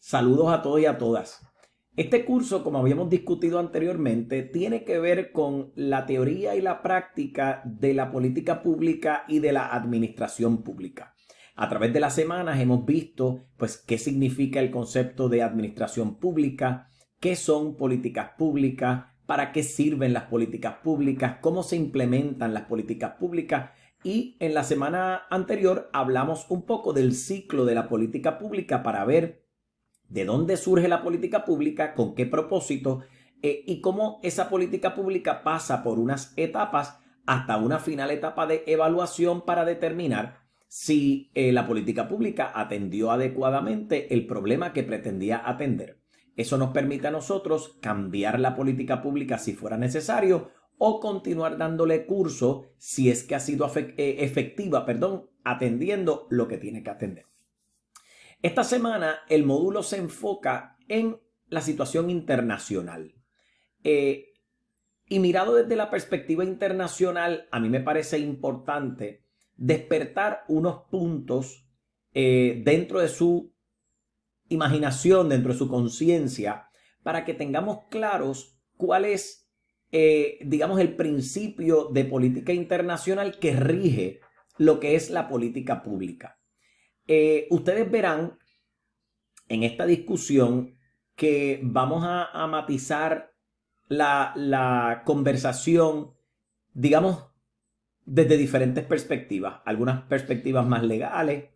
Saludos a todos y a todas. Este curso, como habíamos discutido anteriormente, tiene que ver con la teoría y la práctica de la política pública y de la administración pública. A través de las semanas hemos visto, qué significa el concepto de administración pública, qué son políticas públicas, para qué sirven las políticas públicas, cómo se implementan las políticas públicas. Y en la semana anterior hablamos un poco del ciclo de la política pública para ver de dónde surge la política pública, con qué propósito y cómo esa política pública pasa por unas etapas hasta una final etapa de evaluación para determinar si la política pública atendió adecuadamente el problema que pretendía atender. Eso nos permite a nosotros cambiar la política pública si fuera necesario o continuar dándole curso si es que ha sido efectiva, atendiendo lo que tiene que atender. Esta semana el módulo se enfoca en la situación internacional. Y mirado desde la perspectiva internacional, a mí me parece importante despertar unos puntos dentro de su imaginación, dentro de su conciencia, para que tengamos claros cuál es, el principio de política internacional que rige lo que es la política pública. Ustedes verán en esta discusión que vamos a matizar la conversación, desde diferentes perspectivas. Algunas perspectivas más legales,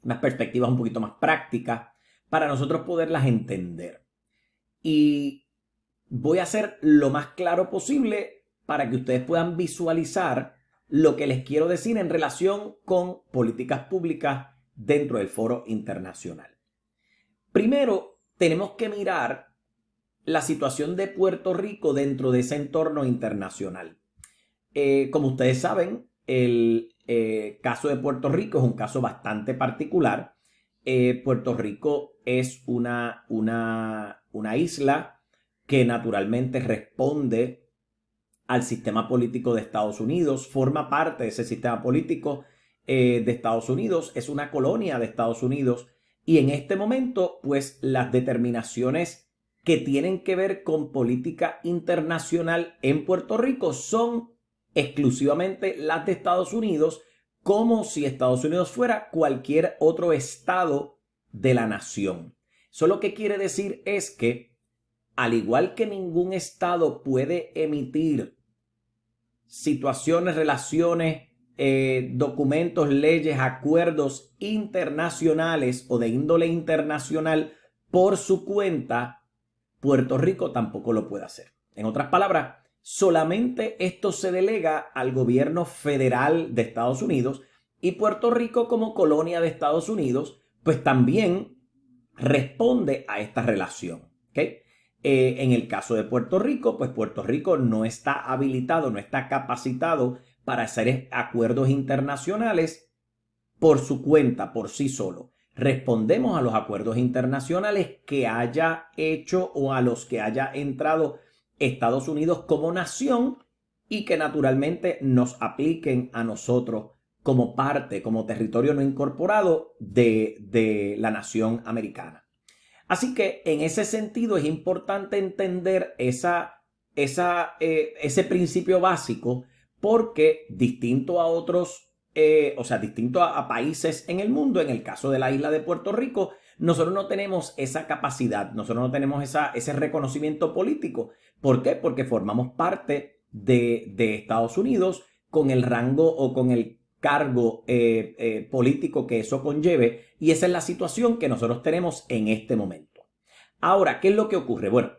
unas perspectivas un poquito más prácticas, para nosotros poderlas entender. Y voy a hacer lo más claro posible para que ustedes puedan visualizar lo que les quiero decir en relación con políticas públicas dentro del foro internacional. Primero, tenemos que mirar la situación de Puerto Rico dentro de ese entorno internacional. Como ustedes saben, el caso de Puerto Rico es un caso bastante particular. Puerto Rico es una isla que naturalmente responde al sistema político de Estados Unidos, forma parte de ese sistema político de Estados Unidos, es una colonia de Estados Unidos y en este momento, las determinaciones que tienen que ver con política internacional en Puerto Rico son exclusivamente las de Estados Unidos, como si Estados Unidos fuera cualquier otro estado de la nación. Eso lo que quiere decir es que, al igual que ningún estado puede emitir situaciones, relaciones, documentos, leyes, acuerdos internacionales o de índole internacional por su cuenta, Puerto Rico tampoco lo puede hacer. En otras palabras, solamente esto se delega al gobierno federal de Estados Unidos y Puerto Rico, como colonia de Estados Unidos, también responde a esta relación. ¿Okay? En el caso de Puerto Rico, Puerto Rico no está habilitado, no está capacitado para hacer acuerdos internacionales por su cuenta, por sí solo. Respondemos a los acuerdos internacionales que haya hecho o a los que haya entrado Estados Unidos como nación y que naturalmente nos apliquen a nosotros como parte, como territorio no incorporado de la nación americana. Así que en ese sentido es importante entender ese principio básico porque distinto a otros, distinto a países en el mundo, en el caso de la isla de Puerto Rico, nosotros no tenemos esa capacidad, nosotros no tenemos ese reconocimiento político. ¿Por qué? Porque formamos parte de Estados Unidos con el rango o con el cargo político que eso conlleve, y esa es la situación que nosotros tenemos en este momento. Ahora, ¿qué es lo que ocurre? Bueno,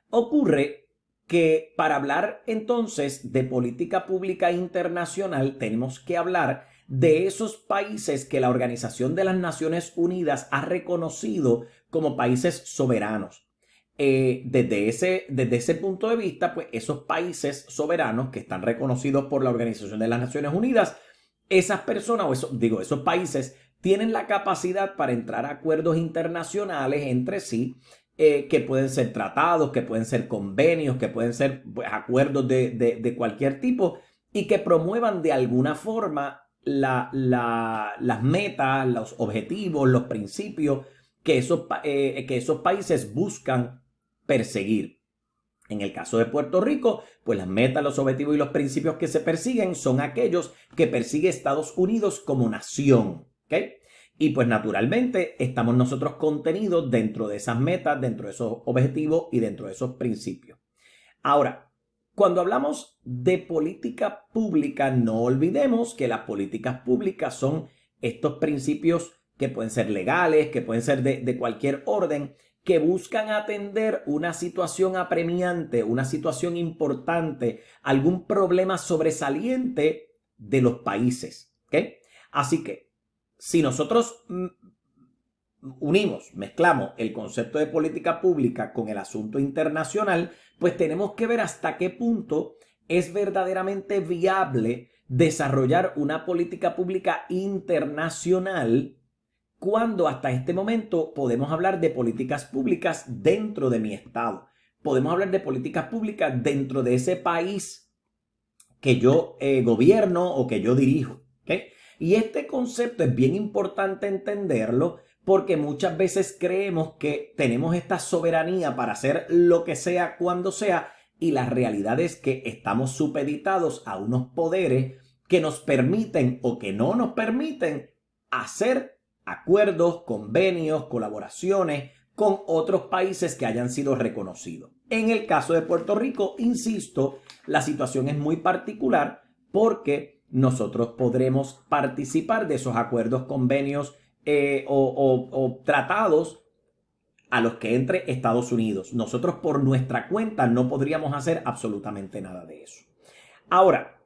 ocurre que para hablar entonces de política pública internacional tenemos que hablar de esos países que la Organización de las Naciones Unidas ha reconocido como países soberanos. Desde ese punto de vista, esos países soberanos que están reconocidos por la Organización de las Naciones Unidas, esas personas esos países tienen la capacidad para entrar a acuerdos internacionales entre sí, que pueden ser tratados, que pueden ser convenios, que pueden ser acuerdos de cualquier tipo y que promuevan de alguna forma las metas, los objetivos, los principios que esos países buscan perseguir. En el caso de Puerto Rico, pues las metas, los objetivos y los principios que se persiguen son aquellos que persigue Estados Unidos como nación, ¿ok? Y pues naturalmente estamos nosotros contenidos dentro de esas metas, dentro de esos objetivos y dentro de esos principios. Ahora, cuando hablamos de política pública, no olvidemos que las políticas públicas son estos principios que pueden ser legales, que pueden ser de cualquier orden, que buscan atender una situación apremiante, una situación importante, algún problema sobresaliente de los países, ¿ok? Así que, si nosotros mezclamos el concepto de política pública con el asunto internacional, pues tenemos que ver hasta qué punto es verdaderamente viable desarrollar una política pública internacional cuando hasta este momento podemos hablar de políticas públicas dentro de mi estado. Podemos hablar de políticas públicas dentro de ese país que yo gobierno o que yo dirijo, ¿ok? Y este concepto es bien importante entenderlo porque muchas veces creemos que tenemos esta soberanía para hacer lo que sea cuando sea y la realidad es que estamos supeditados a unos poderes que nos permiten o que no nos permiten hacer acuerdos, convenios, colaboraciones con otros países que hayan sido reconocidos. En el caso de Puerto Rico, insisto, la situación es muy particular porque nosotros podremos participar de esos acuerdos, convenios o tratados a los que entre Estados Unidos. Nosotros por nuestra cuenta no podríamos hacer absolutamente nada de eso. Ahora,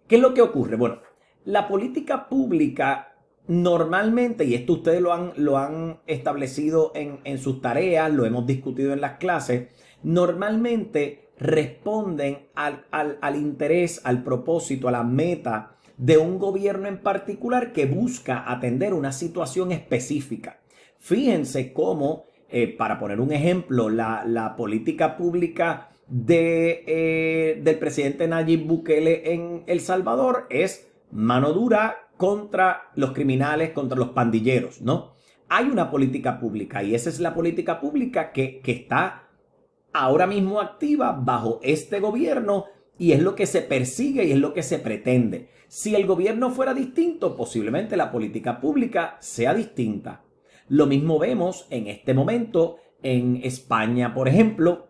¿qué es lo que ocurre? Bueno, la política pública normalmente, y esto ustedes lo han establecido en sus tareas, lo hemos discutido en las clases, normalmente responden al interés, al propósito, a la meta de un gobierno en particular que busca atender una situación específica. Fíjense cómo, para poner un ejemplo, la política pública del presidente Nayib Bukele en El Salvador es mano dura contra los criminales, contra los pandilleros, ¿no? Hay una política pública y esa es la política pública que está ahora mismo activa bajo este gobierno y es lo que se persigue y es lo que se pretende. Si el gobierno fuera distinto, posiblemente la política pública sea distinta. Lo mismo vemos en este momento en España, por ejemplo,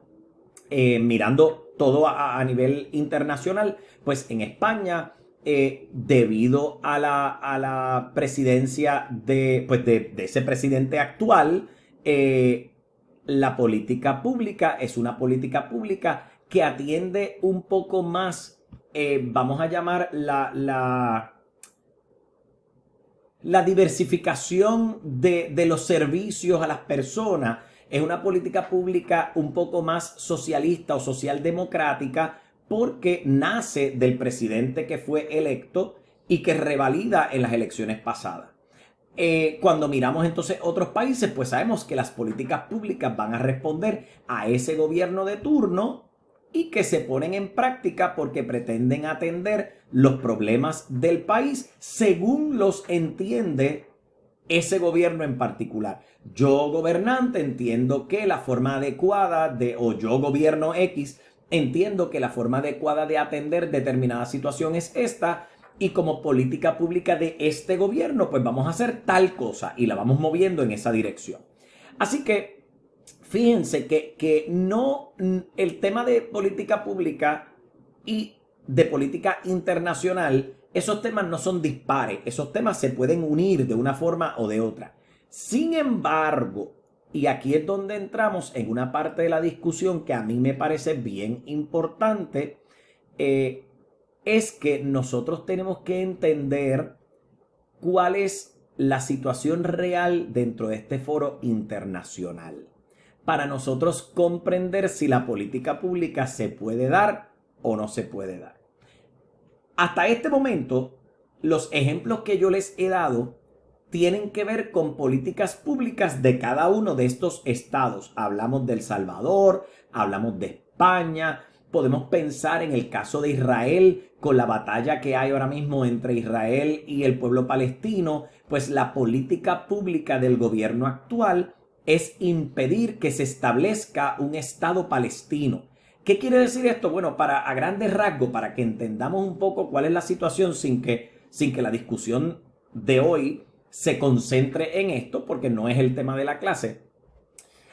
mirando todo a nivel internacional, pues en España, debido a la presidencia de ese presidente actual, la política pública es una política pública que atiende un poco más, vamos a llamar la diversificación de los servicios a las personas. Es una política pública un poco más socialista o socialdemocrática porque nace del presidente que fue electo y que revalida en las elecciones pasadas. Cuando miramos entonces otros países, pues sabemos que las políticas públicas van a responder a ese gobierno de turno y que se ponen en práctica porque pretenden atender los problemas del país según los entiende ese gobierno en particular. Yo, gobernante, entiendo que la forma adecuada o yo, gobierno X, entiendo que la forma adecuada de atender determinada situación es esta, y como política pública de este gobierno, pues vamos a hacer tal cosa y la vamos moviendo en esa dirección. Así que fíjense que no, el tema de política pública y de política internacional, esos temas no son dispares, esos temas se pueden unir de una forma o de otra. Sin embargo, y aquí es donde entramos en una parte de la discusión que a mí me parece bien importante, es que nosotros tenemos que entender cuál es la situación real dentro de este foro internacional para nosotros comprender si la política pública se puede dar o no se puede dar. Hasta este momento, los ejemplos que yo les he dado tienen que ver con políticas públicas de cada uno de estos estados. Hablamos de El Salvador, hablamos de España, podemos pensar en el caso de Israel con la batalla que hay ahora mismo entre Israel y el pueblo palestino. pues la política pública del gobierno actual es impedir que se establezca un Estado palestino. ¿Qué quiere decir esto? Bueno, a grandes rasgos, para que entendamos un poco cuál es la situación sin que la discusión de hoy se concentre en esto, porque no es el tema de la clase.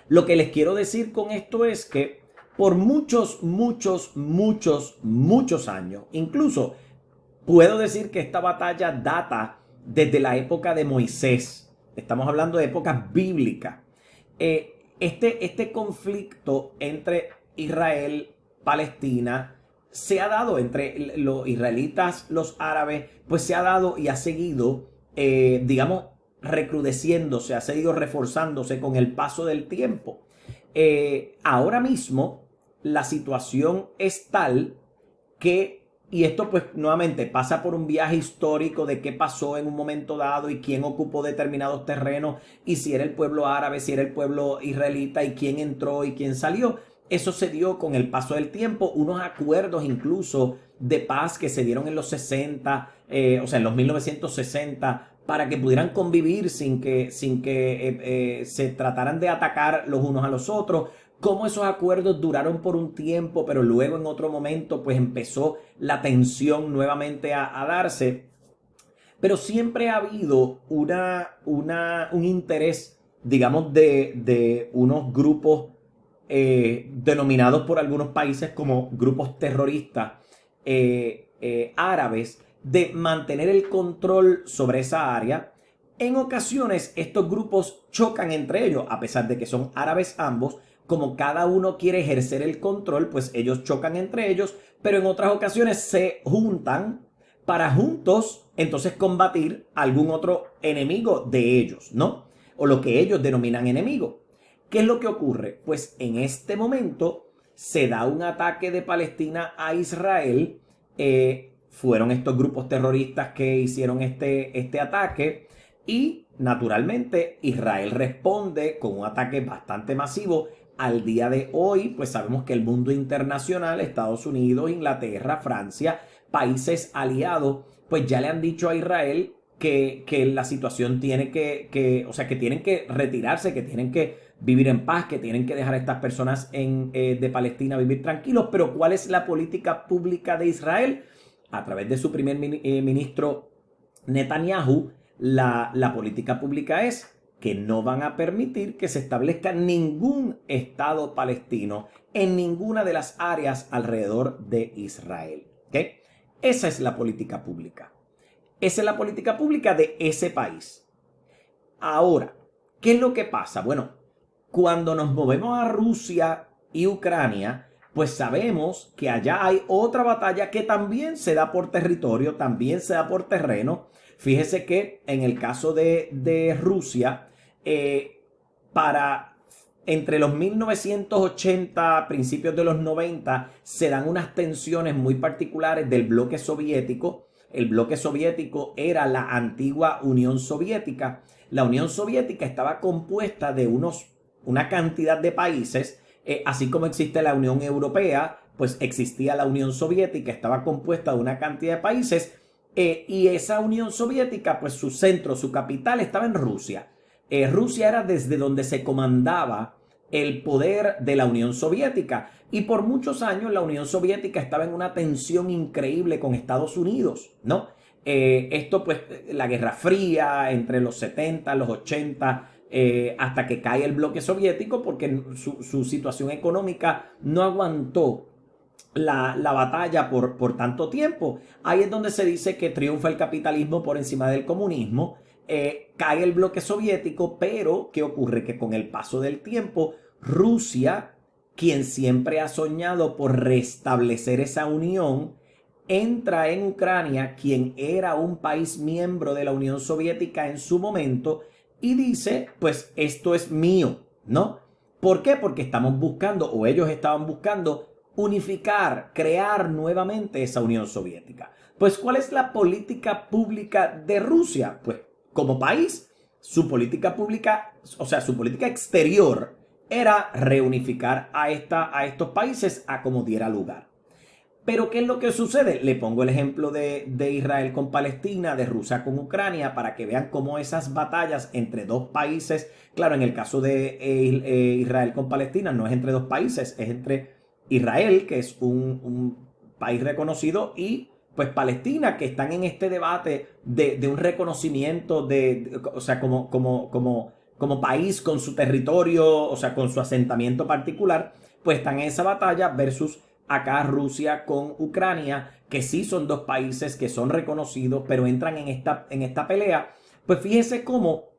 Lo que les quiero decir con esto es que por muchos años, incluso puedo decir que esta batalla data desde la época de Moisés. Estamos hablando de épocas bíblicas. Este conflicto entre Israel, Palestina, se ha dado entre los israelitas, los árabes, pues se ha dado y ha seguido, digamos, recrudeciéndose, ha seguido reforzándose con el paso del tiempo. Ahora mismo la situación es tal que, y esto pues nuevamente pasa por un viaje histórico de qué pasó en un momento dado y quién ocupó determinados terrenos y si era el pueblo árabe, si era el pueblo israelita y quién entró y quién salió. Eso se dio con el paso del tiempo, unos acuerdos incluso de paz que se dieron en los 60, o sea, en los 1960, para que pudieran convivir sin que se trataran de atacar los unos a los otros. Cómo esos acuerdos duraron por un tiempo, pero luego en otro momento pues empezó la tensión nuevamente a darse. Pero siempre ha habido un interés, digamos, de unos grupos denominados por algunos países como grupos terroristas árabes, de mantener el control sobre esa área. En ocasiones estos grupos chocan entre ellos, a pesar de que son árabes ambos. Como cada uno quiere ejercer el control, pues ellos chocan entre ellos, pero en otras ocasiones se juntan para juntos entonces combatir algún otro enemigo de ellos, ¿no? O lo que ellos denominan enemigo. ¿Qué es lo que ocurre? Pues en este momento se da un ataque de Palestina a Israel. Fueron estos grupos terroristas que hicieron este ataque y naturalmente Israel responde con un ataque bastante masivo. Al día de hoy, pues sabemos que el mundo internacional, Estados Unidos, Inglaterra, Francia, países aliados, pues ya le han dicho a Israel que la situación tiene o sea, que tienen que retirarse, que tienen que vivir en paz, que tienen que dejar a estas personas de Palestina vivir tranquilos. Pero ¿cuál es la política pública de Israel? A través de su primer ministro Netanyahu, la política pública es que no van a permitir que se establezca ningún Estado palestino en ninguna de las áreas alrededor de Israel. ¿Okay? Esa es la política pública. Esa es la política pública de ese país. Ahora, ¿qué es lo que pasa? Bueno, cuando nos movemos a Rusia y Ucrania, pues sabemos que allá hay otra batalla que también se da por territorio, también se da por terreno. Fíjese que en el caso de Rusia, entre los 1980, principios de los 90, se dan unas tensiones muy particulares del bloque soviético. El bloque soviético era la antigua Unión Soviética. La Unión Soviética estaba compuesta de una cantidad de países, así como existe la Unión Europea, pues existía la Unión Soviética, estaba compuesta de una cantidad de países, y esa Unión Soviética, pues su centro, su capital estaba en Rusia. Rusia era desde donde se comandaba el poder de la Unión Soviética, y por muchos años la Unión Soviética estaba en una tensión increíble con Estados Unidos, ¿no? Esto pues la Guerra Fría entre los 70, los 80, hasta que cae el bloque soviético, porque su situación económica no aguantó la batalla por tanto tiempo. Ahí es donde se dice que triunfa el capitalismo por encima del comunismo. Cae el bloque soviético, pero ¿qué ocurre? Que con el paso del tiempo, Rusia, quien siempre ha soñado por restablecer esa unión, entra en Ucrania, quien era un país miembro de la Unión Soviética en su momento, y dice, pues esto es mío, ¿no? ¿Por qué? Porque estamos buscando, o ellos estaban buscando, unificar, crear nuevamente esa Unión Soviética. Pues, ¿cuál es la política pública de Rusia? Pues, como país, su política pública, o sea, su política exterior era reunificar a estos países a como diera lugar. Pero ¿qué es lo que sucede? Le pongo el ejemplo de Israel con Palestina, de Rusia con Ucrania, para que vean cómo esas batallas entre dos países, claro, en el caso de Israel con Palestina no es entre dos países, es entre Israel, que es un país reconocido, y pues Palestina, que están en este debate de un reconocimiento o sea, como país con su territorio, o sea, con su asentamiento particular, pues están en esa batalla versus acá Rusia con Ucrania, que sí son dos países que son reconocidos, pero entran en esta pelea. Pues fíjese cómo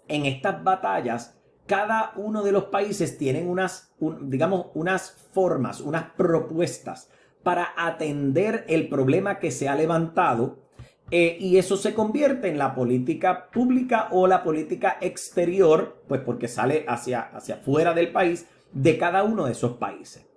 en estas batallas cada uno de los países tienen digamos, unas formas, unas propuestas para atender el problema que se ha levantado, y eso se convierte en la política pública o la política exterior, pues porque sale hacia fuera del país de cada uno de esos países.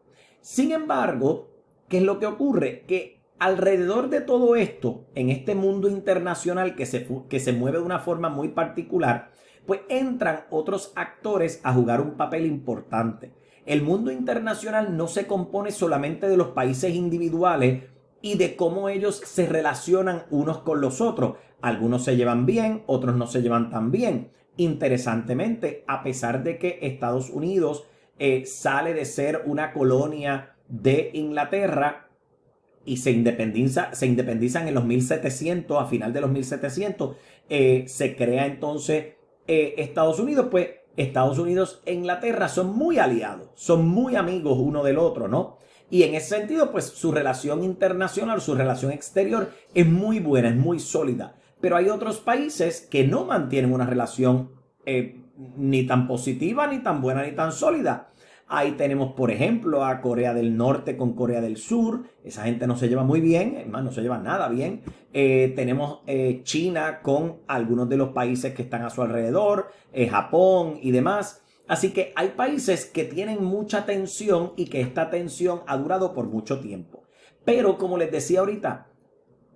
Sin embargo, ¿qué es lo que ocurre? Que alrededor de todo esto, en este mundo internacional que se mueve de una forma muy particular, pues entran otros actores a jugar un papel importante. El mundo internacional no se compone solamente de los países individuales y de cómo ellos se relacionan unos con los otros. Algunos se llevan bien, otros no se llevan tan bien. Interesantemente, a pesar de que Estados Unidos sale de ser una colonia de Inglaterra y se independizan en los 1700, a final de los 1700, se crea entonces Estados Unidos. Pues Estados Unidos e Inglaterra son muy aliados, son muy amigos uno del otro, ¿no? Y en ese sentido, pues su relación internacional, su relación exterior es muy buena, es muy sólida. Pero hay otros países que no mantienen una relación ni tan positiva, ni tan buena, ni tan sólida. Ahí tenemos, por ejemplo, a Corea del Norte con Corea del Sur. Esa gente no se lleva muy bien, es más, no se lleva nada bien. Tenemos China con algunos de los países que están a su alrededor, Japón y demás. Así que hay países que tienen mucha tensión y que esta tensión ha durado por mucho tiempo. Pero como les decía ahorita,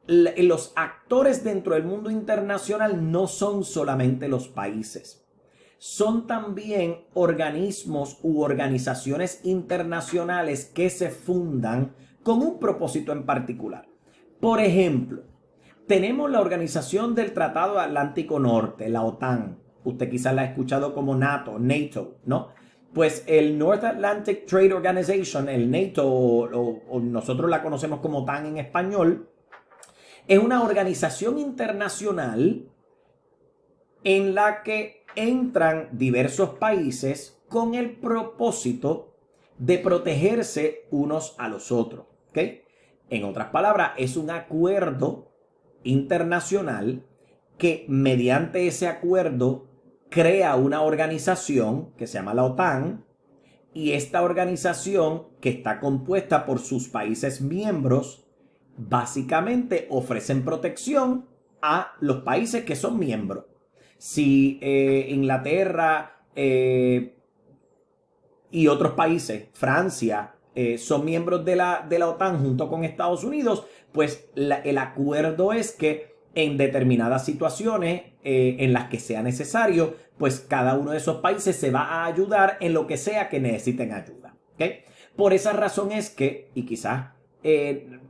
los actores dentro del mundo internacional no son solamente los países. Son también organismos u organizaciones internacionales que se fundan con un propósito en particular. Por ejemplo, tenemos la Organización del Tratado Atlántico Norte, la OTAN. Usted quizás la ha escuchado como NATO, ¿no? Pues el North Atlantic Trade Organization, el NATO, o nosotros la conocemos como OTAN en español, es una organización internacional en la que entran diversos países con el propósito de protegerse unos a los otros, ¿ok? En otras palabras, es un acuerdo internacional que mediante ese acuerdo crea una organización que se llama la OTAN, y esta organización, que está compuesta por sus países miembros, básicamente ofrecen protección a los países que son miembros. Si Inglaterra y otros países, Francia, son miembros de la OTAN junto con Estados Unidos, pues el acuerdo es que en determinadas situaciones en las que sea necesario, pues cada uno de esos países se va a ayudar en lo que sea que necesiten ayuda, ¿okay? Por esa razón es que, y quizás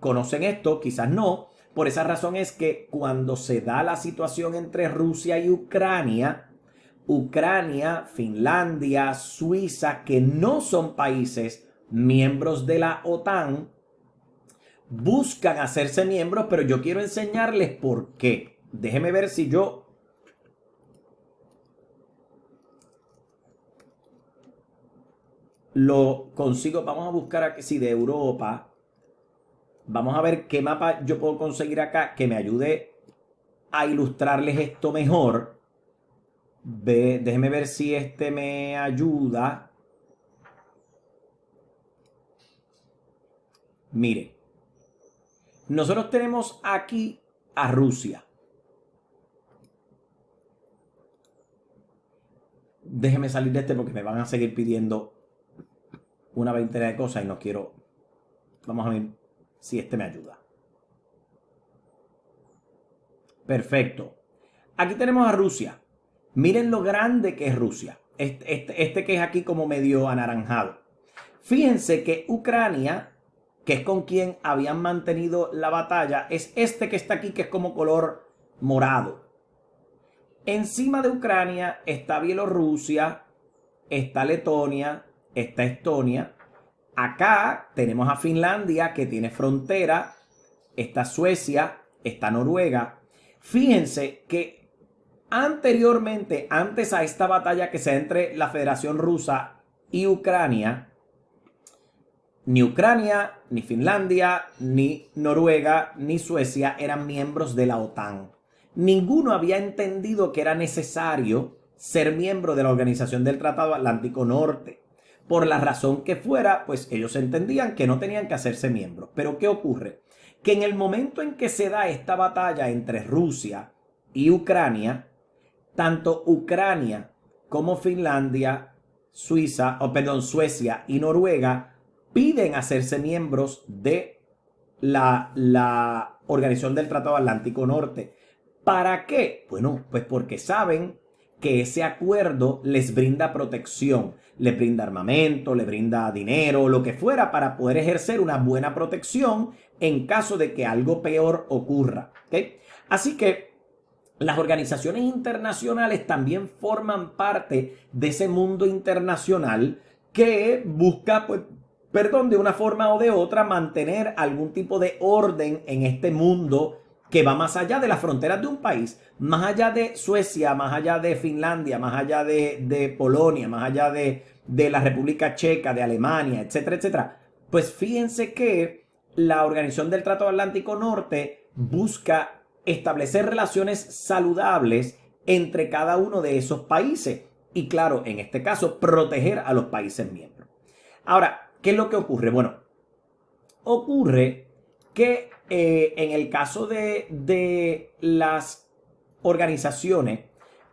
conocen esto, quizás no, por esa razón es que cuando se da la situación entre Rusia y Ucrania, Finlandia, Suiza, que no son países miembros de la OTAN, buscan hacerse miembros, pero yo quiero enseñarles por qué. Déjeme ver si yo lo consigo. Vamos a buscar aquí, si de Europa. Vamos a ver qué mapa yo puedo conseguir acá que me ayude a ilustrarles esto mejor. Déjeme ver si este me ayuda. Mire, nosotros tenemos aquí a Rusia. Déjeme salir de este porque me van a seguir pidiendo una veintena de cosas y no quiero. Vamos a ver si este me ayuda. Perfecto. Aquí tenemos a Rusia. Miren lo grande que es Rusia. Este que es aquí como medio anaranjado. Fíjense que Ucrania que es con quien habían mantenido la batalla, es este que está aquí, que es como color morado. Encima de Ucrania está Bielorrusia, está Letonia, está Estonia. Acá tenemos a Finlandia, que tiene frontera, está Suecia, está Noruega. Fíjense que anteriormente, antes a esta batalla que se da entre la Federación Rusa y Ucrania, ni Ucrania, ni Finlandia, ni Noruega, ni Suecia eran miembros de la OTAN. Ninguno había entendido que era necesario ser miembro de la Organización del Tratado Atlántico Norte. Por la razón que fuera, pues ellos entendían que no tenían que hacerse miembros. Pero ¿qué ocurre? Que en el momento en que se da esta batalla entre Rusia y Ucrania, tanto Ucrania como Finlandia, Suecia y Noruega piden hacerse miembros de la Organización del Tratado Atlántico Norte. ¿Para qué? Bueno, pues porque saben que ese acuerdo les brinda protección, les brinda armamento, les brinda dinero, lo que fuera, para poder ejercer una buena protección en caso de que algo peor ocurra. ¿Okay? Así que las organizaciones internacionales también forman parte de ese mundo internacional que busca, pues, de una forma o de otra, mantener algún tipo de orden en este mundo que va más allá de las fronteras de un país, más allá de Suecia, más allá de Finlandia, más allá de Polonia, más allá de la República Checa, de Alemania, etcétera, etcétera. Pues fíjense que la Organización del Tratado Atlántico Norte busca establecer relaciones saludables entre cada uno de esos países y, claro, en este caso, proteger a los países miembros. Ahora, ¿qué es lo que ocurre? Bueno, ocurre que en el caso de las organizaciones,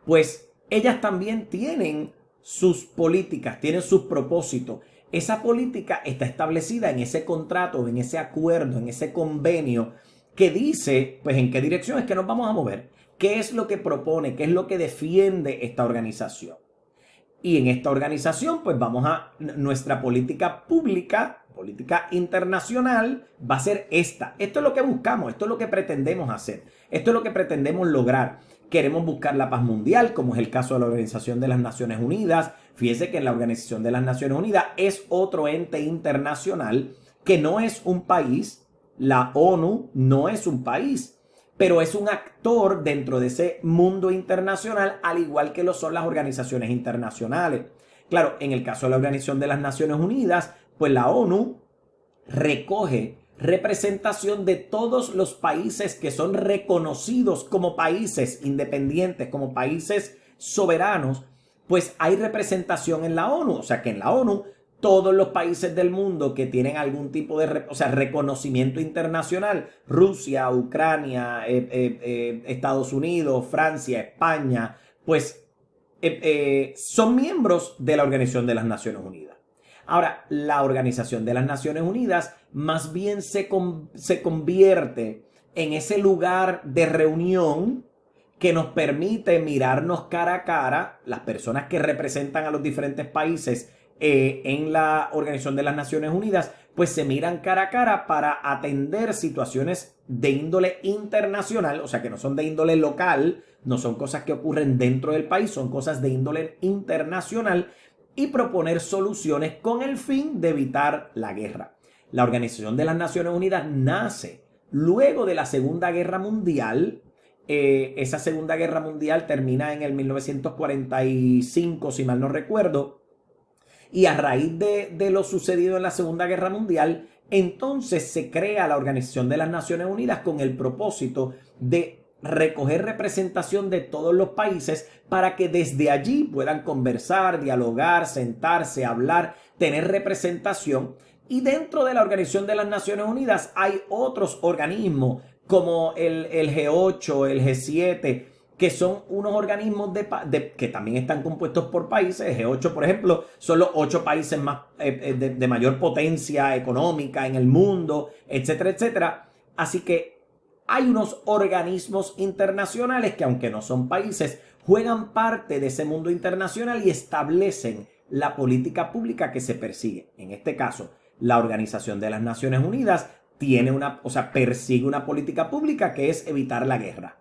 pues ellas también tienen sus políticas, tienen sus propósitos. Esa política está establecida en ese contrato, en ese acuerdo, en ese convenio que dice, pues, en qué dirección es que nos vamos a mover, qué es lo que propone, qué es lo que defiende esta organización. Y en esta organización, pues nuestra política pública, política internacional, va a ser esta. Esto es lo que buscamos, esto es lo que pretendemos hacer, esto es lo que pretendemos lograr. Queremos buscar la paz mundial, como es el caso de la Organización de las Naciones Unidas. Fíjese que la Organización de las Naciones Unidas es otro ente internacional que no es un país. La ONU no es un país, pero es un actor dentro de ese mundo internacional, al igual que lo son las organizaciones internacionales. Claro, en el caso de la Organización de las Naciones Unidas, pues la ONU recoge representación de todos los países que son reconocidos como países independientes, como países soberanos, pues hay representación en la ONU. O sea que en la ONU todos los países del mundo que tienen algún tipo de reconocimiento internacional, Rusia, Ucrania, Estados Unidos, Francia, España, pues son miembros de la Organización de las Naciones Unidas. Ahora, la Organización de las Naciones Unidas más bien se convierte en ese lugar de reunión que nos permite mirarnos cara a cara, las personas que representan a los diferentes países en la Organización de las Naciones Unidas, pues se miran cara a cara para atender situaciones de índole internacional, o sea que no son de índole local, no son cosas que ocurren dentro del país, son cosas de índole internacional, y proponer soluciones con el fin de evitar la guerra. La Organización de las Naciones Unidas nace luego de la Segunda Guerra Mundial. Esa Segunda Guerra Mundial termina en el 1945, si mal no recuerdo, y a raíz de lo sucedido en la Segunda Guerra Mundial, entonces se crea la Organización de las Naciones Unidas con el propósito de recoger representación de todos los países para que desde allí puedan conversar, dialogar, sentarse, hablar, tener representación. Y dentro de la Organización de las Naciones Unidas hay otros organismos como el G8, el G7, que son unos organismos que también están compuestos por países. El G8, por ejemplo, son los 8 países más, de mayor potencia económica en el mundo, etcétera, etcétera. Así que hay unos organismos internacionales que, aunque no son países, juegan parte de ese mundo internacional y establecen la política pública que se persigue. En este caso, La Organización de las Naciones Unidas persigue una política pública que es evitar la guerra.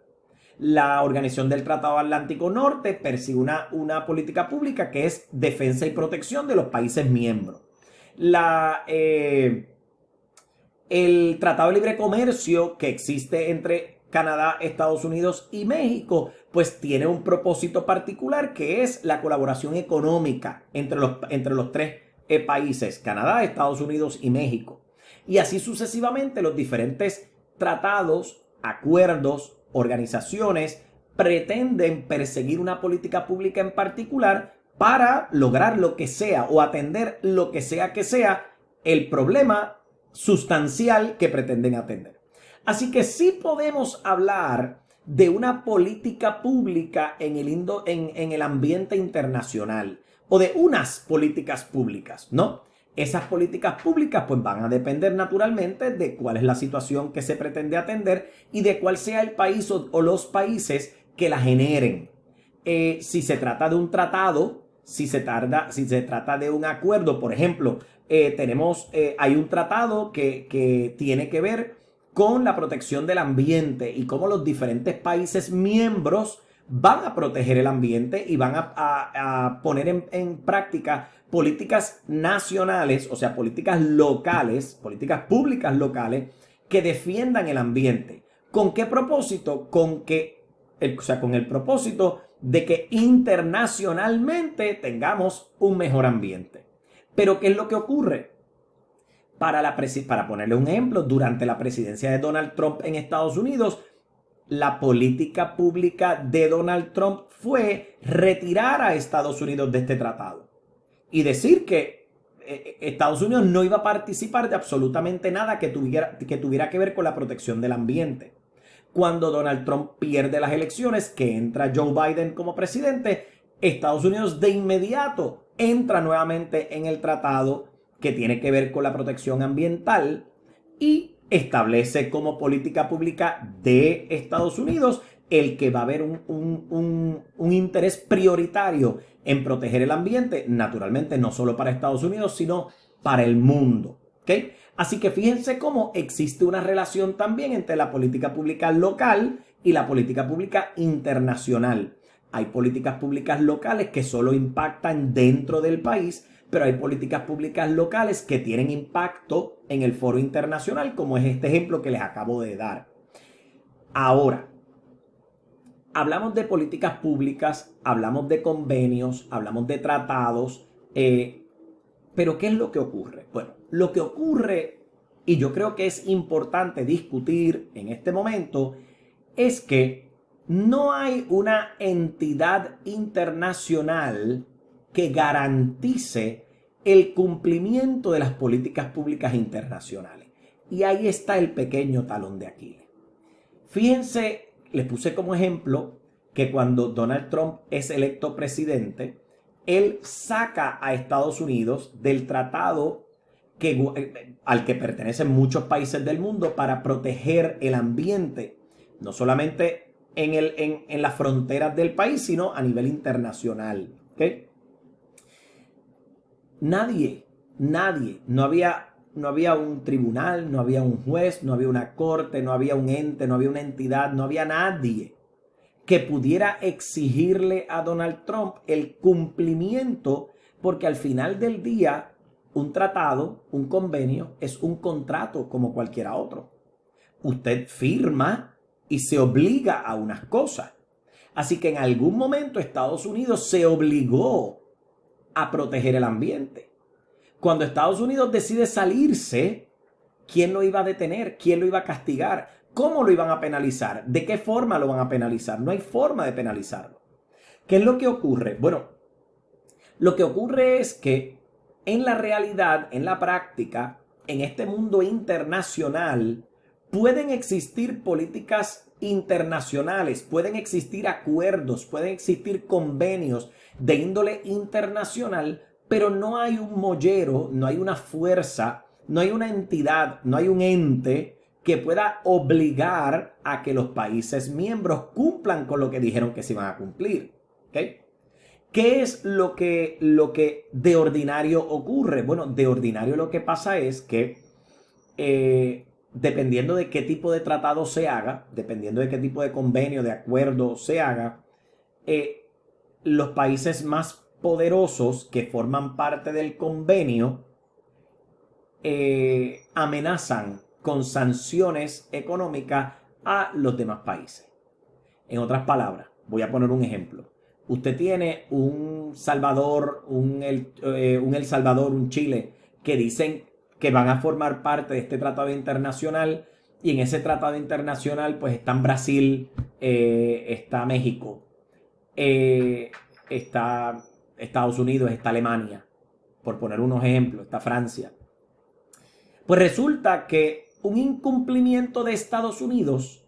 La Organización del Tratado Atlántico Norte persigue una política pública que es defensa y protección de los países miembros. El Tratado de Libre Comercio que existe entre Canadá, Estados Unidos y México, pues tiene un propósito particular que es la colaboración económica entre los tres países, Canadá, Estados Unidos y México. Y así sucesivamente los diferentes tratados, acuerdos, organizaciones pretenden perseguir una política pública en particular para lograr lo que sea o atender lo que sea el problema sustancial que pretenden atender. Así que sí podemos hablar de una política pública en el ambiente internacional o de unas políticas públicas, ¿no? Esas políticas públicas pues van a depender naturalmente de cuál es la situación que se pretende atender y de cuál sea el país o los países que la generen. Si se trata de un tratado, si se trata de un acuerdo, por ejemplo, hay un tratado que tiene que ver con la protección del ambiente y cómo los diferentes países miembros van a proteger el ambiente y van a poner en práctica políticas nacionales, o sea, políticas locales, políticas públicas locales que defiendan el ambiente. ¿Con qué propósito? Con el propósito de que internacionalmente tengamos un mejor ambiente. Pero ¿qué es lo que ocurre? Para ponerle un ejemplo, durante la presidencia de Donald Trump en Estados Unidos, la política pública de Donald Trump fue retirar a Estados Unidos de este tratado y decir que Estados Unidos no iba a participar de absolutamente nada que tuviera que ver con la protección del ambiente. Cuando Donald Trump pierde las elecciones, que entra Joe Biden como presidente, Estados Unidos de inmediato entra nuevamente en el tratado que tiene que ver con la protección ambiental y establece como política pública de Estados Unidos el que va a haber un interés prioritario en proteger el ambiente, naturalmente no solo para Estados Unidos, sino para el mundo. ¿Okay? Así que fíjense cómo existe una relación también entre la política pública local y la política pública internacional. Hay políticas públicas locales que solo impactan dentro del país, pero hay políticas públicas locales que tienen impacto en el foro internacional, como es este ejemplo que les acabo de dar. Ahora, hablamos de políticas públicas, hablamos de convenios, hablamos de tratados, pero ¿qué es lo que ocurre? Bueno, lo que ocurre, y yo creo que es importante discutir en este momento, es que no hay una entidad internacional que garantice el cumplimiento de las políticas públicas internacionales. Y ahí está el pequeño talón de Aquiles. Fíjense, les puse como ejemplo que cuando Donald Trump es electo presidente, él saca a Estados Unidos del tratado al que pertenecen muchos países del mundo para proteger el ambiente, no solamente en las fronteras del país, sino a nivel internacional. ¿Okay? Nadie, no había un tribunal, no había un juez, no había una corte, no había un ente, no había una entidad, no había nadie que pudiera exigirle a Donald Trump el cumplimiento, porque al final del día un tratado, un convenio, es un contrato como cualquiera otro. Usted firma y se obliga a unas cosas. Así que en algún momento Estados Unidos se obligó a proteger el ambiente. Cuando Estados Unidos decide salirse, ¿quién lo iba a detener? ¿Quién lo iba a castigar? ¿Cómo lo iban a penalizar? ¿De qué forma lo van a penalizar? No hay forma de penalizarlo. ¿Qué es lo que ocurre? Bueno, lo que ocurre es que en la realidad, en la práctica, en este mundo internacional, pueden existir políticas internacionales, pueden existir acuerdos, pueden existir convenios de índole internacional, pero no hay un mollero, no hay una fuerza, no hay una entidad, no hay un ente que pueda obligar a que los países miembros cumplan con lo que dijeron que se iban a cumplir. ¿Okay? ¿Qué es lo que de ordinario ocurre? Bueno, de ordinario lo que pasa es que dependiendo de qué tipo de tratado se haga, dependiendo de qué tipo de convenio, de acuerdo se haga, los países más poderosos que forman parte del convenio amenazan con sanciones económicas a los demás países. En otras palabras, voy a poner un ejemplo. Usted tiene un Salvador, un El Salvador, un Chile, que dicen que van a formar parte de este tratado internacional, y en ese tratado internacional pues están Brasil, está México, está Estados Unidos, está Alemania, por poner unos ejemplos, está Francia. Pues resulta que un incumplimiento de Estados Unidos,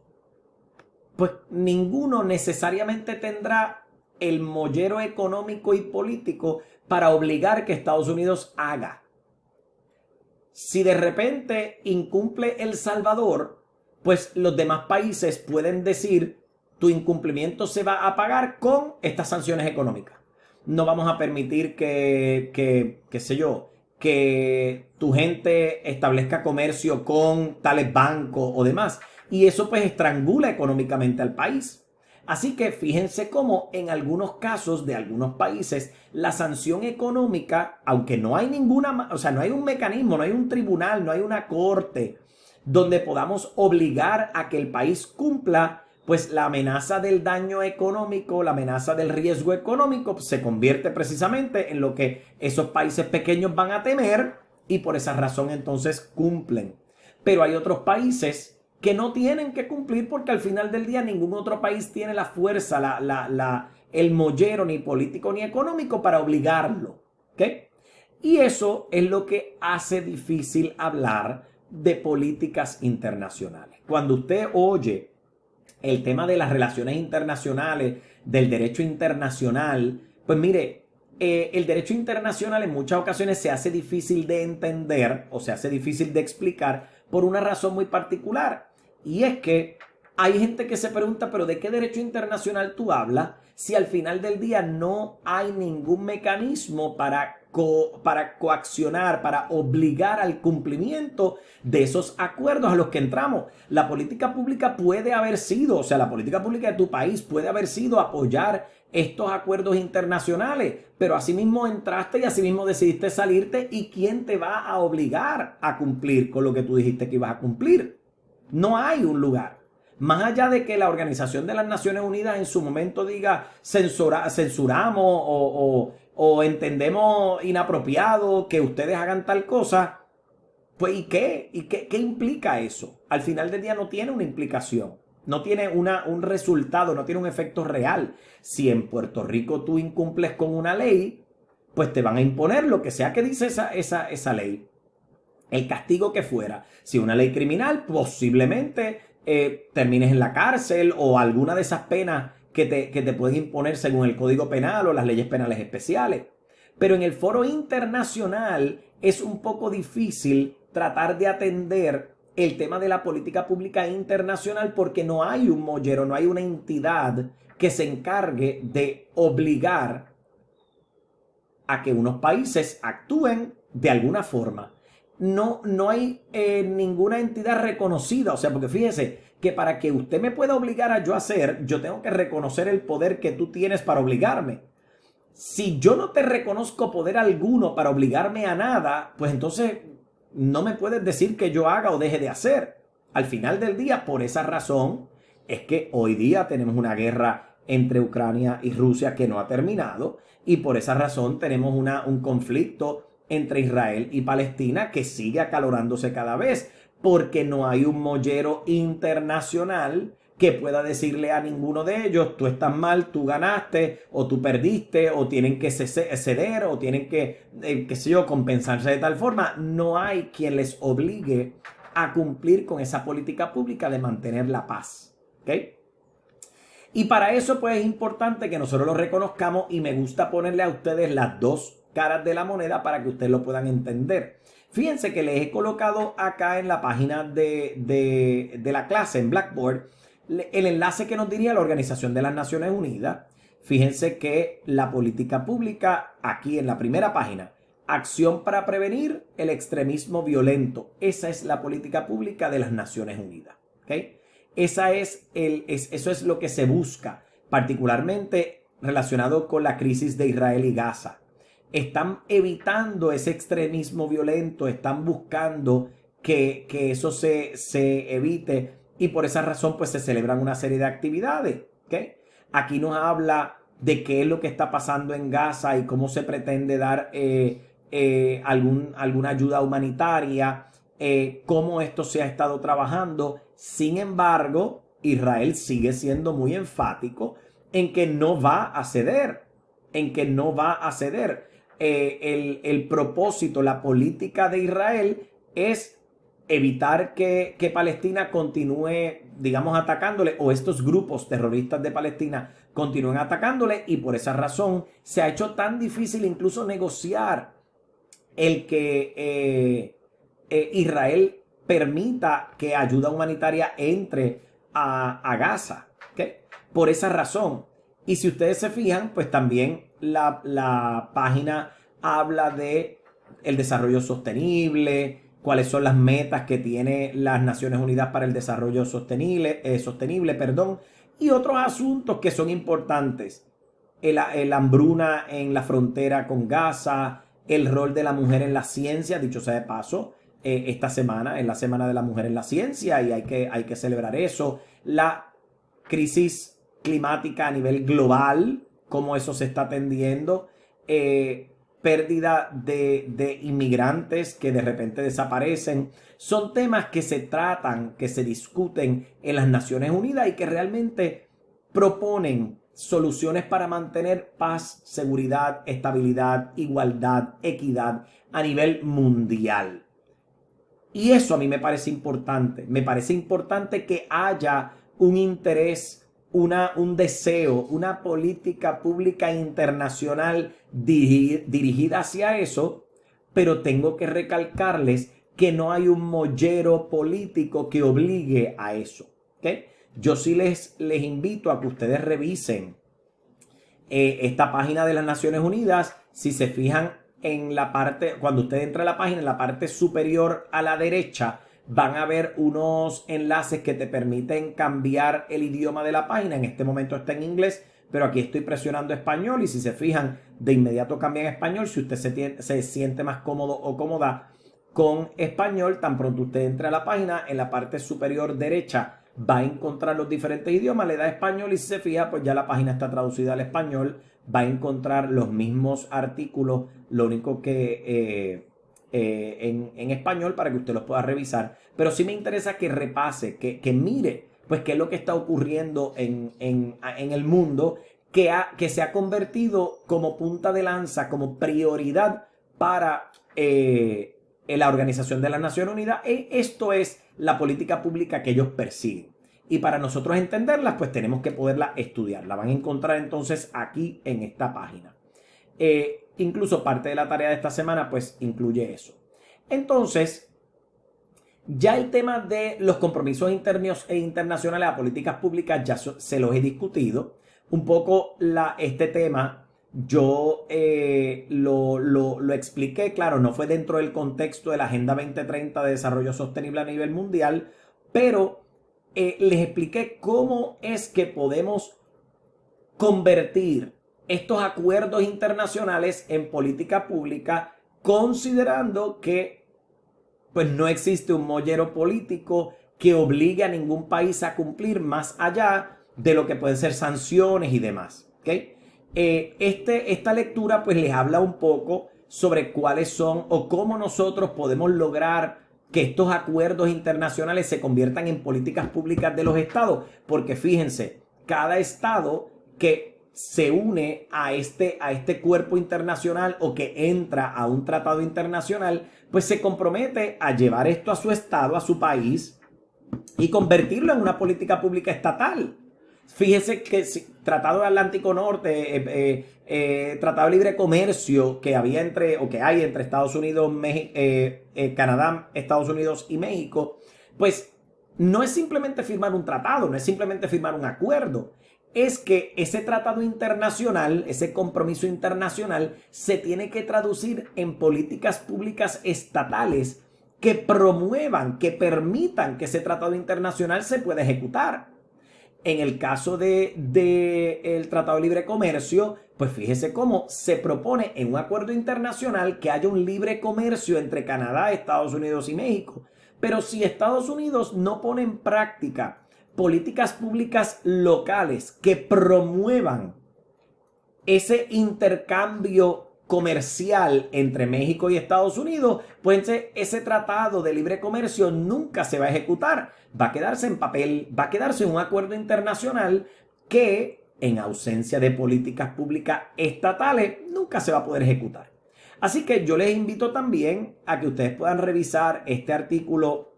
pues ninguno necesariamente tendrá el mollero económico y político para obligar que Estados Unidos haga. Si de repente incumple El Salvador, pues los demás países pueden decir: tu incumplimiento se va a pagar con estas sanciones económicas. No vamos a permitir qué sé yo, que tu gente establezca comercio con tales bancos o demás. Y eso pues estrangula económicamente al país. Así que fíjense cómo en algunos casos de algunos países la sanción económica, aunque no hay ninguna, o sea, no hay un mecanismo, no hay un tribunal, no hay una corte donde podamos obligar a que el país cumpla, pues la amenaza del daño económico, la amenaza del riesgo económico se convierte precisamente en lo que esos países pequeños van a temer, y por esa razón entonces cumplen. Pero hay otros países que no tienen que cumplir, porque al final del día ningún otro país tiene la fuerza, el mollero ni político ni económico para obligarlo. ¿Ok? Y eso es lo que hace difícil hablar de políticas internacionales. Cuando usted oye el tema de las relaciones internacionales, del derecho internacional, pues mire, el derecho internacional en muchas ocasiones se hace difícil de entender o se hace difícil de explicar por una razón muy particular. Y es que hay gente que se pregunta: ¿pero de qué derecho internacional tú hablas si al final del día no hay ningún mecanismo para coaccionar, para obligar al cumplimiento de esos acuerdos a los que entramos? La política pública puede haber sido, o sea, la política pública de tu país puede haber sido apoyar estos acuerdos internacionales, pero asimismo entraste y asimismo decidiste salirte, ¿y quién te va a obligar a cumplir con lo que tú dijiste que ibas a cumplir? No hay un lugar. Más allá de que la Organización de las Naciones Unidas en su momento diga censuramos o entendemos inapropiado que ustedes hagan tal cosa, pues ¿y qué? ¿Qué implica eso? Al final del día no tiene una implicación, no tiene un resultado, no tiene un efecto real. Si en Puerto Rico tú incumples con una ley, pues te van a imponer lo que sea que dice esa ley. El castigo que fuera. Si una ley criminal, posiblemente termines en la cárcel o alguna de esas penas que te pueden imponer según el Código Penal o las leyes penales especiales. Pero en el foro internacional es un poco difícil tratar de atender el tema de la política pública internacional, porque no hay un mollero, no hay una entidad que se encargue de obligar a que unos países actúen de alguna forma. No hay ninguna entidad reconocida. O sea, porque fíjese que para que usted me pueda obligar a yo hacer, yo tengo que reconocer el poder que tú tienes para obligarme. Si yo no te reconozco poder alguno para obligarme a nada, pues entonces no me puedes decir que yo haga o deje de hacer. Al final del día, por esa razón, es que hoy día tenemos una guerra entre Ucrania y Rusia que no ha terminado, y por esa razón tenemos un conflicto entre Israel y Palestina que sigue acalorándose cada vez, porque no hay un mollero internacional que pueda decirle a ninguno de ellos: tú estás mal, tú ganaste, o tú perdiste, o tienen que ceder, o tienen que, qué sé yo, compensarse de tal forma. No hay quien les obligue a cumplir con esa política pública de mantener la paz. ¿Ok? Y para eso pues es importante que nosotros lo reconozcamos, y me gusta ponerle a ustedes las dos caras de la moneda para que ustedes lo puedan entender. Fíjense que les he colocado acá en la página de la clase en Blackboard el enlace que nos diría la Organización de las Naciones Unidas. Fíjense que la política pública, aquí en la primera página, acción para prevenir el extremismo violento. Esa es la política pública de las Naciones Unidas. ¿Okay? Eso es lo que se busca, particularmente relacionado con la crisis de Israel y Gaza. Están evitando ese extremismo violento, están buscando que eso se evite, y por esa razón pues se celebran una serie de actividades. ¿Okay? Aquí nos habla de qué es lo que está pasando en Gaza y cómo se pretende dar alguna ayuda humanitaria, cómo esto se ha estado trabajando. Sin embargo, Israel sigue siendo muy enfático en que no va a ceder, el propósito, la política de Israel es evitar que Palestina continúe, digamos, atacándole, o estos grupos terroristas de Palestina continúen atacándole, y por esa razón se ha hecho tan difícil incluso negociar el que Israel permita que ayuda humanitaria entre a Gaza. ¿Okay? Por esa razón. Y si ustedes se fijan, pues también la página habla de el desarrollo sostenible, cuáles son las metas que tiene las Naciones Unidas para el desarrollo sostenible, y otros asuntos que son importantes. El hambruna en la frontera con Gaza, el rol de la mujer en la ciencia, dicho sea de paso, esta semana es la Semana de la Mujer en la Ciencia y hay que celebrar eso. La crisis climática a nivel global, cómo eso se está atendiendo, pérdida de inmigrantes que de repente desaparecen. Son temas que se tratan, que se discuten en las Naciones Unidas y que realmente proponen soluciones para mantener paz, seguridad, estabilidad, igualdad, equidad a nivel mundial. Y eso a mí me parece importante. Me parece importante que haya un interés, un deseo, una política pública internacional dirigida hacia eso, pero tengo que recalcarles que no hay un mollero político que obligue a eso. ¿Okay? Yo sí les invito a que ustedes revisen esta página de las Naciones Unidas. Si se fijan en la parte, cuando usted entra a la página, en la parte superior a la derecha, van a ver unos enlaces que te permiten cambiar el idioma de la página. En este momento está en inglés, pero aquí estoy presionando español y si se fijan, de inmediato cambia en español. Si usted se siente más cómodo o cómoda con español, tan pronto usted entre a la página, en la parte superior derecha va a encontrar los diferentes idiomas, le da español y si se fija, pues ya la página está traducida al español, va a encontrar los mismos artículos, lo único que en español para que usted los pueda revisar. Pero sí me interesa que repase, que mire, pues qué es lo que está ocurriendo en el mundo, que se ha convertido como punta de lanza, como prioridad para la Organización de las Naciones Unidas. Esto es la política pública que ellos persiguen. Y para nosotros entenderlas, pues tenemos que poderla estudiar. La van a encontrar entonces aquí en esta página. Incluso parte de la tarea de esta semana, pues incluye eso. Entonces, ya el tema de los compromisos internos e internacionales a políticas públicas ya se los he discutido. Un poco este tema yo lo expliqué, claro, no fue dentro del contexto de la Agenda 2030 de Desarrollo Sostenible a nivel mundial, pero les expliqué cómo es que podemos convertir estos acuerdos internacionales en política pública, considerando que pues no existe un mollero político que obligue a ningún país a cumplir más allá de lo que pueden ser sanciones y demás. ¿Okay? Esta lectura pues les habla un poco sobre cuáles son o cómo nosotros podemos lograr que estos acuerdos internacionales se conviertan en políticas públicas de los estados, porque fíjense, cada estado que se une a este cuerpo internacional o que entra a un tratado internacional, pues se compromete a llevar esto a su estado, a su país y convertirlo en una política pública estatal. Fíjese que Tratado de Atlántico Norte, Tratado de Libre Comercio que había que hay entre Estados Unidos, Canadá, Estados Unidos y México, pues no es simplemente firmar un tratado, no es simplemente firmar un acuerdo, es que ese tratado internacional, ese compromiso internacional, se tiene que traducir en políticas públicas estatales que promuevan, que permitan que ese tratado internacional se pueda ejecutar. En el caso del Tratado de Libre Comercio, pues fíjese cómo se propone en un acuerdo internacional que haya un libre comercio entre Canadá, Estados Unidos y México. Pero si Estados Unidos no pone en práctica políticas públicas locales que promuevan ese intercambio comercial entre México y Estados Unidos, pues ese tratado de libre comercio nunca se va a ejecutar. Va a quedarse en papel, va a quedarse en un acuerdo internacional que, en ausencia de políticas públicas estatales, nunca se va a poder ejecutar. Así que yo les invito también a que ustedes puedan revisar este artículo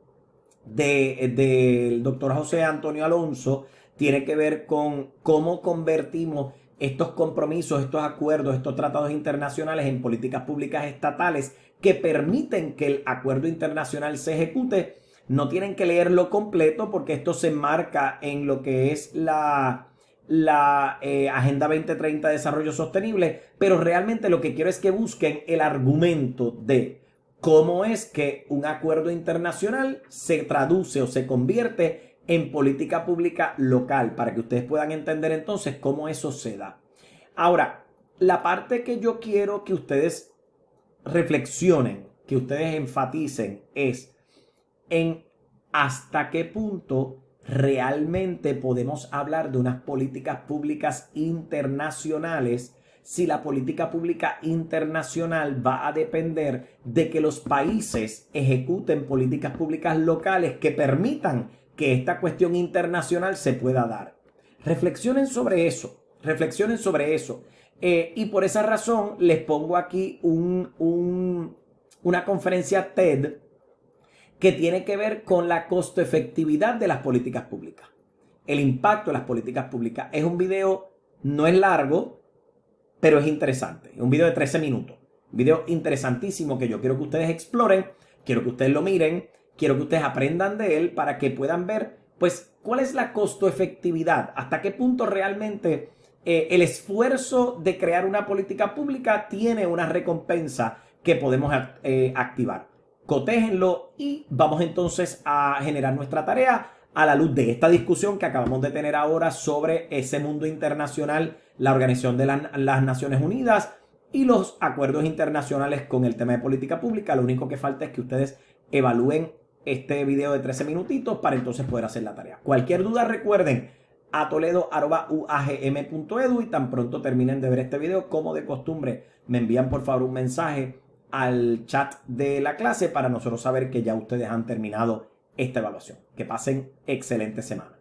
del doctor José Antonio Alonso. Tiene que ver con cómo convertimos estos compromisos, estos acuerdos, estos tratados internacionales en políticas públicas estatales que permiten que el acuerdo internacional se ejecute. No tienen que leerlo completo porque esto se enmarca en lo que es la Agenda 2030 de Desarrollo Sostenible, pero realmente lo que quiero es que busquen el argumento de cómo es que un acuerdo internacional se traduce o se convierte en política pública local, para que ustedes puedan entender entonces cómo eso se da. Ahora, la parte que yo quiero que ustedes reflexionen, que ustedes enfaticen, es en hasta qué punto realmente podemos hablar de unas políticas públicas internacionales si la política pública internacional va a depender de que los países ejecuten políticas públicas locales que permitan que esta cuestión internacional se pueda dar. Reflexionen sobre eso, reflexionen sobre eso. Y por esa razón les pongo aquí una conferencia TED que tiene que ver con la costo efectividad de las políticas públicas, el impacto de las políticas públicas. Es un video, no es largo, pero es interesante. Es un video de 13 minutos. Un video interesantísimo que yo quiero que ustedes exploren, quiero que ustedes lo miren, quiero que ustedes aprendan de él para que puedan ver, pues, cuál es la costo efectividad, hasta qué punto realmente el esfuerzo de crear una política pública tiene una recompensa que podemos activar. Cotéjenlo y vamos entonces a generar nuestra tarea a la luz de esta discusión que acabamos de tener ahora sobre ese mundo internacional, la Organización de las Naciones Unidas y los acuerdos internacionales con el tema de política pública. Lo único que falta es que ustedes evalúen este video de 13 minutitos para entonces poder hacer la tarea. Cualquier duda, recuerden a toledo@uagm.edu, y tan pronto terminen de ver este video, como de costumbre, me envían por favor un mensaje al chat de la clase para nosotros saber que ya ustedes han terminado esta evaluación. Que pasen excelente semana.